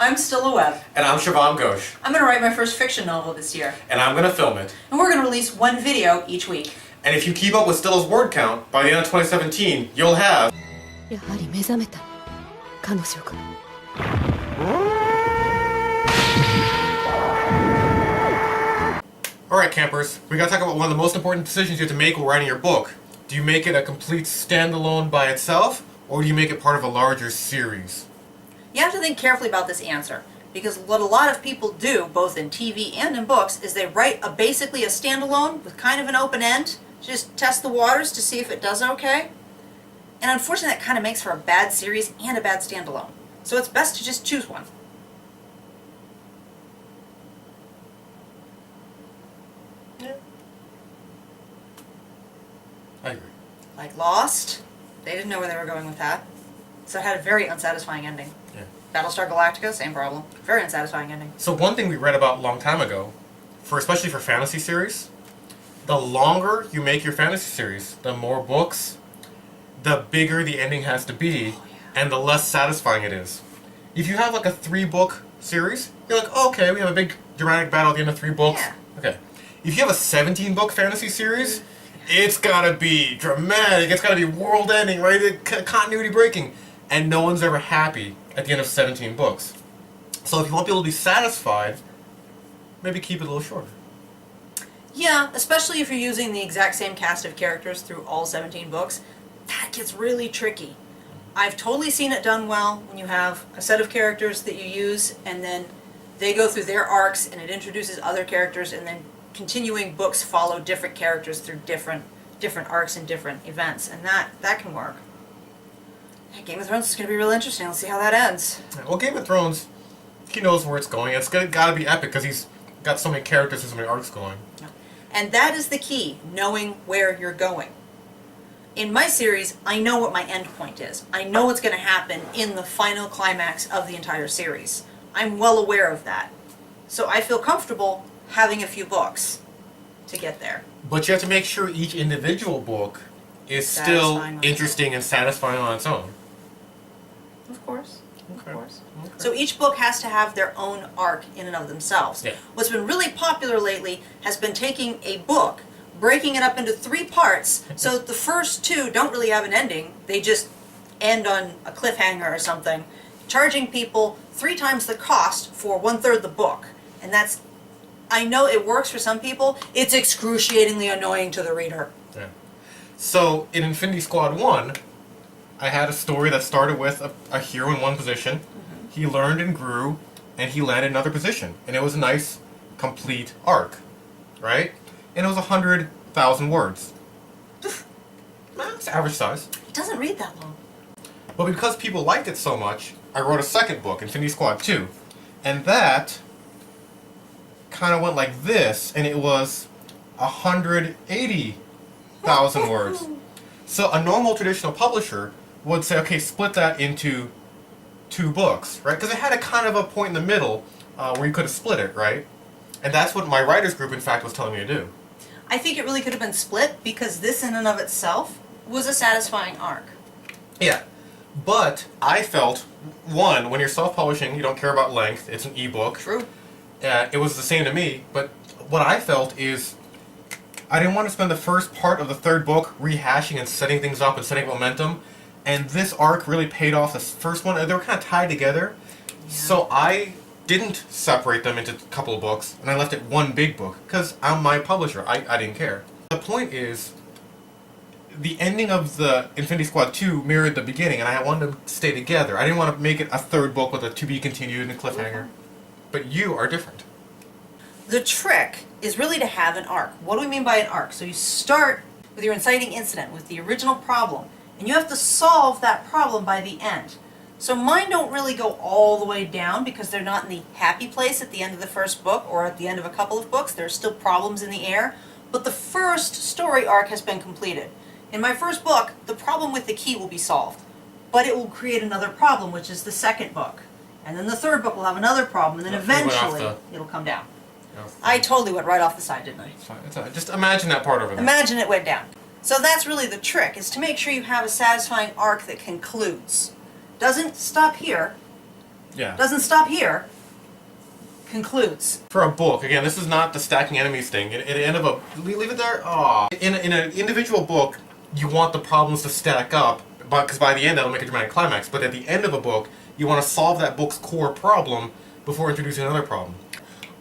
I'm Stila Webb. And I'm Siobhan Ghosh. I'm going to write my first fiction novel this year. And I'm going to film it. And we're going to release one video each week. And if you keep up with Stila's word count, by the end of 2017, you'll have... Alright campers, we gotta talk about one of the most important decisions you have to make while writing your book. Do you make it a complete standalone by itself, or do you make it part of a larger series? You have to think carefully about this answer, because what a lot of people do, both in TV and in books, is they write basically a standalone with kind of an open end, just test the waters to see if it does okay. And unfortunately that kind of makes for a bad series and a bad standalone. So it's best to just choose one. Yeah. I agree. Like Lost, they didn't know where they were going with that. So it had a very unsatisfying ending. Yeah. Battlestar Galactica, same problem. Very unsatisfying ending. So one thing we read about a long time ago, especially for fantasy series, the longer you make your fantasy series, the more books, the bigger the ending has to be, and the less satisfying it is. If you have like a 3-book series, you're like, oh, okay, we have a big dramatic battle at the end of 3 books. Yeah. Okay. If you have a 17-book fantasy series, it's gotta be dramatic, it's gotta be world-ending, right? Continuity breaking. And no one's ever happy at the end of 17 books. So if you want people to be satisfied, maybe keep it a little shorter. Yeah, especially if you're using the exact same cast of characters through all 17 books. That gets really tricky. I've totally seen it done well when you have a set of characters that you use and then they go through their arcs and it introduces other characters and then continuing books follow different characters through different arcs and different events, and that can work. Game of Thrones is going to be real interesting. Let's see how that ends. Well, Game of Thrones, he knows where it's going. It's got to be epic because he's got so many characters and so many arcs going. And that is the key, knowing where you're going. In my series, I know what my end point is. I know what's going to happen in the final climax of the entire series. I'm well aware of that. So I feel comfortable having a few books to get there. But you have to make sure each individual book is still interesting and satisfying on its own. Of course. Okay. Of course. Okay. So each book has to have their own arc in and of themselves. Yeah. What's been really popular lately has been taking a book, breaking it up into 3 parts, so that the first 2 don't really have an ending. They just end on a cliffhanger or something, charging people 3 times the cost for 1/3 the book. And that's, I know it works for some people, it's excruciatingly annoying to the reader. Yeah. So in Infinity Squad 1, I had a story that started with a hero in one position. Mm-hmm. He learned and grew, and he landed in another position. And it was a nice, complete arc, right? And it was 100,000 words. It's average size. It doesn't read that long. But because people liked it so much, I wrote a second book, Infinity Squad 2. And that kind of went like this, and it was 180,000 words. So a normal traditional publisher would say, okay, split that into 2 books, right? Because it had a kind of a point in the middle where you could have split it, right? And that's what my writers group, in fact, was telling me to do. I think it really could have been split because this in and of itself was a satisfying arc. Yeah, but I felt, one, when you're self-publishing, you don't care about length. It's an ebook. True. It was the same to me, but what I felt is I didn't want to spend the first part of the 3rd book rehashing and setting things up and setting momentum, and this arc really paid off the first one. They were kind of tied together, so I didn't separate them into a couple of books, and I left it one big book, because I'm my publisher. I didn't care. The point is, the ending of the Infinity Squad 2 mirrored the beginning, and I wanted them to stay together. I didn't want to make it a 3rd book with a to-be-continued and a cliffhanger. But you are different. The trick is really to have an arc. What do we mean by an arc? So you start with your inciting incident, with the original problem, and you have to solve that problem by the end. So mine don't really go all the way down because they're not in the happy place at the end of the first book or at the end of a couple of books. There's still problems in the air, but the first story arc has been completed. In my first book, the problem with the key will be solved, but it will create another problem, which is the second book. And then the 3rd book will have another problem, and then eventually it'll come down. I totally went right off the side, didn't I? It's fine. It's fine. Just imagine that part over there. Imagine it went down. So that's really the trick, is to make sure you have a satisfying arc that concludes. Doesn't stop here. Yeah. Doesn't stop here. Concludes. For a book, again, this is not the stacking enemies thing. At the end of a... Leave it there? Aw. In an individual book, you want the problems to stack up, because by the end that'll make a dramatic climax. But at the end of a book, you want to solve that book's core problem before introducing another problem.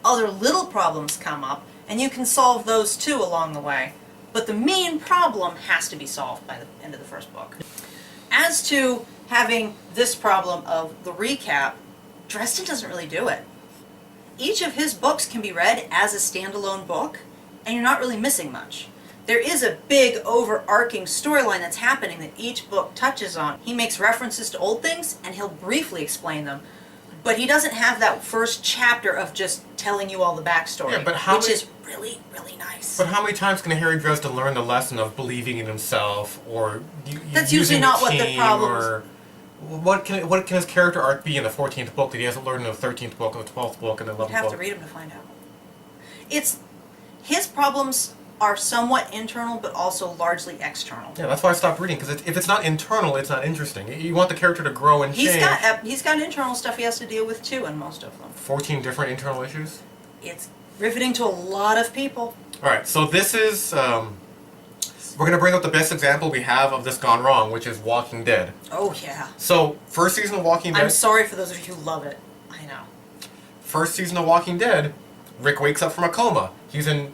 Other little problems come up, and you can solve those too along the way. But the main problem has to be solved by the end of the first book. As to having this problem of the recap, Dresden doesn't really do it. Each of his books can be read as a standalone book, and you're not really missing much. There is a big overarching storyline that's happening that each book touches on. He makes references to old things, and he'll briefly explain them. But he doesn't have that first chapter of just telling you all the backstory, Yeah, but which is really, really nice. But how many times can Harry Dresden learn the lesson of believing in himself, or That's using usually not the what the team, problem or what can his character arc be in the 14th book that he hasn't learned in the 13th book, and the 12th book, and the 11th book? You'd have to read him to find out. It's his problems are somewhat internal, but also largely external. Yeah, that's why I stopped reading, because if it's not internal, it's not interesting. You want the character to grow and change. He's got internal stuff he has to deal with too in most of them. 14 different internal issues? It's riveting to a lot of people. Alright, so this is... we're going to bring up the best example we have of this gone wrong, which is Walking Dead. Oh yeah. So, first season of Walking Dead... I'm sorry for those of you who love it. I know. First season of Walking Dead, Rick wakes up from a coma. He's in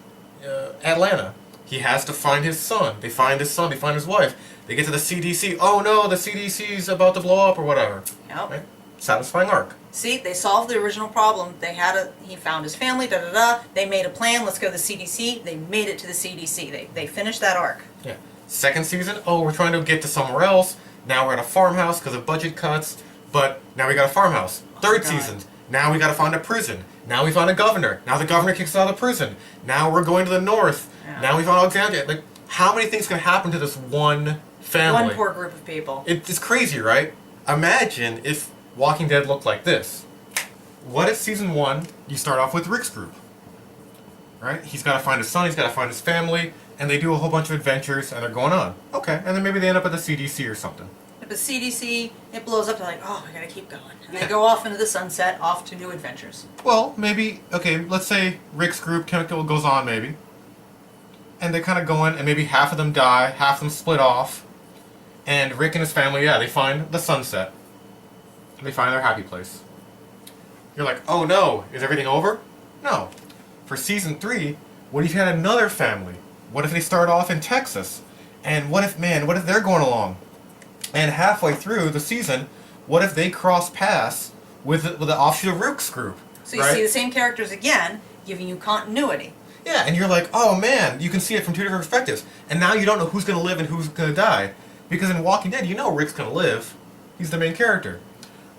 Atlanta. He has to find his son. They find his son, they find his wife. They get to the CDC. Oh no, the CDC's about to blow up or whatever. Yep. Right? Satisfying arc. See, they solved the original problem. He found his family, da-da-da. They made a plan, let's go to the CDC. They made it to the CDC. They finished that arc. Yeah. Second season, oh, we're trying to get to somewhere else. Now we're at a farmhouse because of budget cuts, but now we got a farmhouse. Third season, now we got to find a prison. Now we found a governor. Now the governor kicks us out of the prison. Now we're going to the north. Yeah. Now we found Alexandria. Like, how many things can happen to this one family? One poor group of people. It's crazy, right? Imagine if Walking Dead looked like this. What if season 1, you start off with Rick's group? Right? He's got to find his son, he's got to find his family, and they do a whole bunch of adventures, and they're going on. Okay, and then maybe they end up at the CDC or something. At the CDC, it blows up, they're like, oh, we gotta keep going. And they go off into the sunset, off to new adventures. Well, maybe, okay, let's say Rick's group chemical goes on, maybe. And they kind of go in, and maybe half of them die, half of them split off. And Rick and his family, yeah, they find the sunset. They find their happy place. You're like, oh no, is everything over? No. For season 3, what if you had another family? What if they start off in Texas? And what if they're going along? And halfway through the season, what if they cross paths with the offshoot of Rick's group? So you right? see the same characters again, giving you continuity. Yeah, and you're like, oh man, you can see it from 2 different perspectives. And now you don't know who's going to live and who's going to die. Because in Walking Dead, you know Rick's going to live. He's the main character.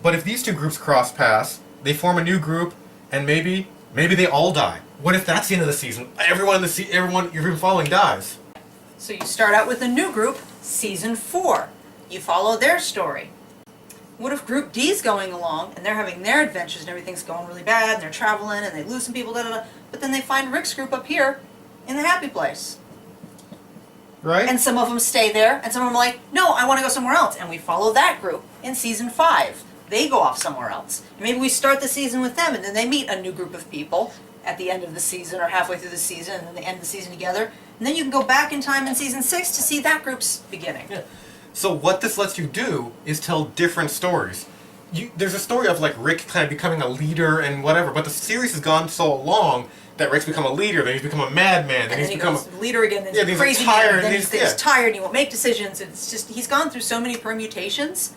But if these 2 groups cross paths, they form a new group, and maybe they all die. What if that's the end of the season? Everyone you've been following dies. So you start out with a new group, season 4. You follow their story. What if Group D's going along, and they're having their adventures, and everything's going really bad, and they're traveling, and they lose some people, da-da-da, but then they find Rick's group up here in the happy place. Right? And some of them stay there, and some of them are like, no, I want to go somewhere else. And we follow that group in season 5. They go off somewhere else. And maybe we start the season with them, and then they meet a new group of people at the end of the season or halfway through the season, and then they end the season together. And then you can go back in time in season 6 to see that group's beginning. Yeah. So what this lets you do is tell different stories. There's a story of like Rick kind of becoming a leader and whatever, but the series has gone so long that Rick's become a leader, then he's become a madman, then And he's then he become goes leader again, then yeah, he's he's crazy tired, man, then and he's tired and he won't make decisions. It's just, he's gone through so many permutations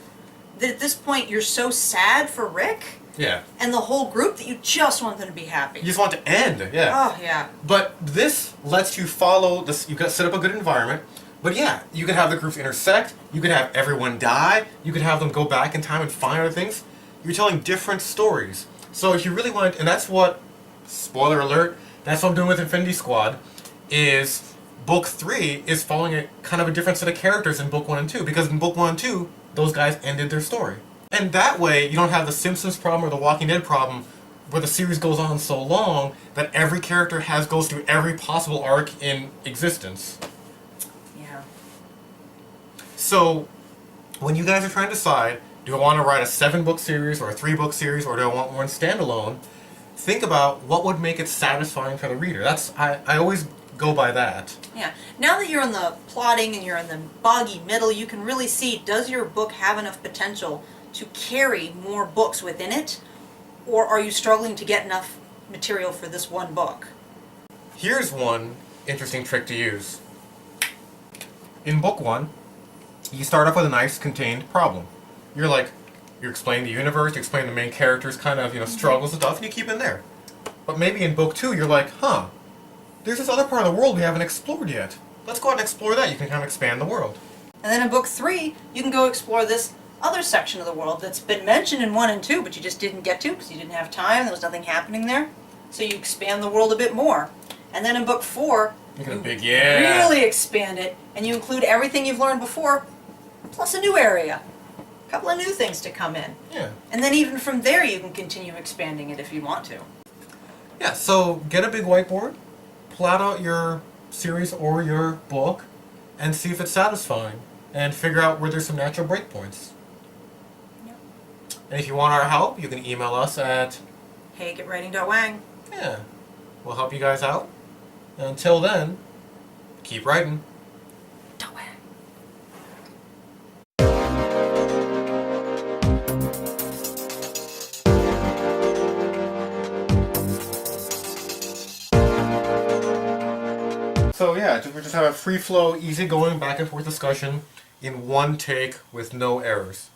that at this point you're so sad for Rick yeah. and the whole group that you just want them to be happy. You just want it to end, yeah. Oh, yeah. But this lets you follow this. You've got to set up a good environment. But yeah, you could have the groups intersect. You could have everyone die. You could have them go back in time and find other things. You're telling different stories. So if you really want, and that's what, spoiler alert, that's what I'm doing with Infinity Squad, is book 3 is following a kind of a different set of characters in book 1 and 2. Because in book 1 and 2, those guys ended their story. And that way, you don't have the Simpsons problem or the Walking Dead problem where the series goes on so long that every character goes through every possible arc in existence. Yeah. So, when you guys are trying to decide, Do I want to write a 7-book series or a 3-book series, or do I want one standalone? Think about what would make it satisfying for the reader. I always go by that. Yeah. Now that you're in the plotting and you're in the boggy middle, you can really see, does your book have enough potential to carry more books within it? Or are you struggling to get enough material for this one book? Here's one interesting trick to use. In book 1, you start off with a nice contained problem. You explain the universe, you explain the main character's kind of, struggles and stuff, and you keep it in there. But maybe in book 2, you're like, there's this other part of the world we haven't explored yet. Let's go out and explore that. You can kind of expand the world. And then in book 3, you can go explore this other section of the world that's been mentioned in 1 and 2, but you just didn't get to because you didn't have time, there was nothing happening there. So you expand the world a bit more. And then in book 4, you can really expand it, and you include everything you've learned before, plus a new area. A couple of new things to come in. Yeah. And then even from there you can continue expanding it if you want to. Yeah, so get a big whiteboard, plot out your series or your book, and see if it's satisfying, and figure out where there's some natural breakpoints. Yep. And if you want our help, you can email us at hey@writing.wang. Yeah, we'll help you guys out. And until then, keep writing. So yeah, we just have a free flow, easy going, back and forth discussion in one take with no errors.